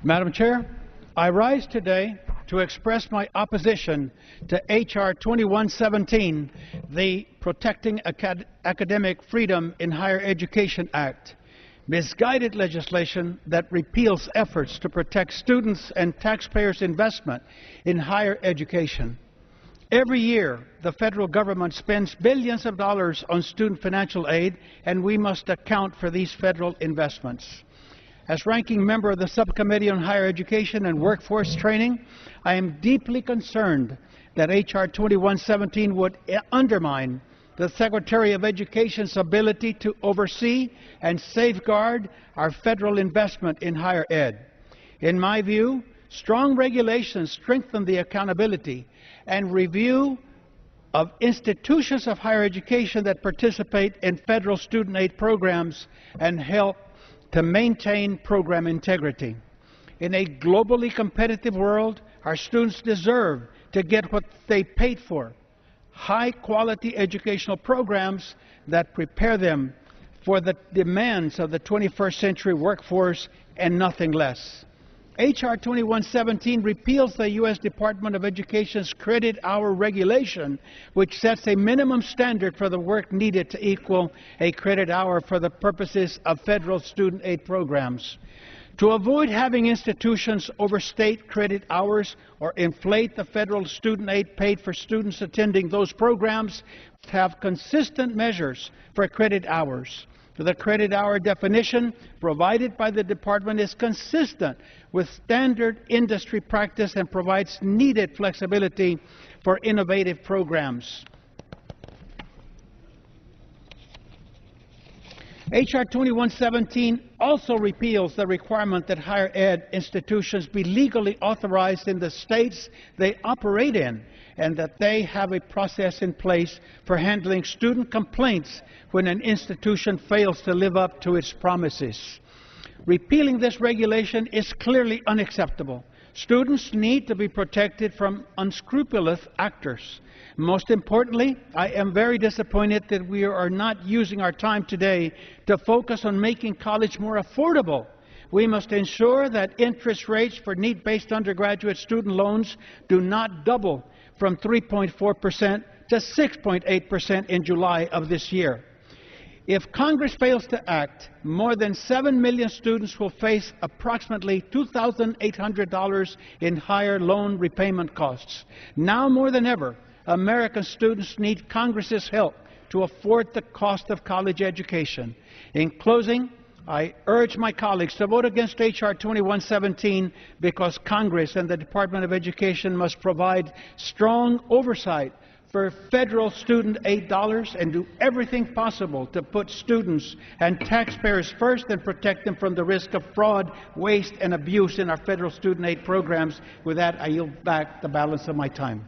Madam Chair, I rise today to express my opposition to H.R. 2117, the Protecting Academic Freedom in Higher Education Act, misguided legislation that repeals efforts to protect students' and taxpayers' investment in higher education. Every year, the federal government spends billions of dollars on student financial aid, and we must account for these federal investments. As ranking member of the Subcommittee on Higher Education and Workforce Training, I am deeply concerned that H.R. 2117 would undermine the Secretary of Education's ability to oversee and safeguard our federal investment in higher ed. In my view, strong regulations strengthen the accountability and review of institutions of higher education that participate in federal student aid programs and help to maintain program integrity. In a globally competitive world, our students deserve to get what they paid for: high-quality educational programs that prepare them for the demands of the 21st century workforce and nothing less. H.R. 2117 repeals the U.S. Department of Education's credit hour regulation, which sets a minimum standard for the work needed to equal a credit hour for the purposes of federal student aid programs. To avoid having institutions overstate credit hours or inflate the federal student aid paid for students attending those programs, have consistent measures for credit hours. The credit hour definition provided by the Department is consistent with standard industry practice and provides needed flexibility for innovative programs. H.R. 2117 also repeals the requirement that higher ed institutions be legally authorized in the states they operate in, and that they have a process in place for handling student complaints when an institution fails to live up to its promises. Repealing this regulation is clearly unacceptable. Students need to be protected from unscrupulous actors. Most importantly, I am very disappointed that we are not using our time today to focus on making college more affordable. We must ensure that interest rates for need-based undergraduate student loans do not double from 3.4% to 6.8% in July of this year. If Congress fails to act, more than 7 million students will face approximately $2,800 in higher loan repayment costs. Now more than ever, American students need Congress's help to afford the cost of college education. In closing, I urge my colleagues to vote against H.R. 2117 because Congress and the Department of Education must provide strong oversight for federal student aid dollars and do everything possible to put students and taxpayers first and protect them from the risk of fraud, waste, and abuse in our federal student aid programs. With that, I yield back the balance of my time.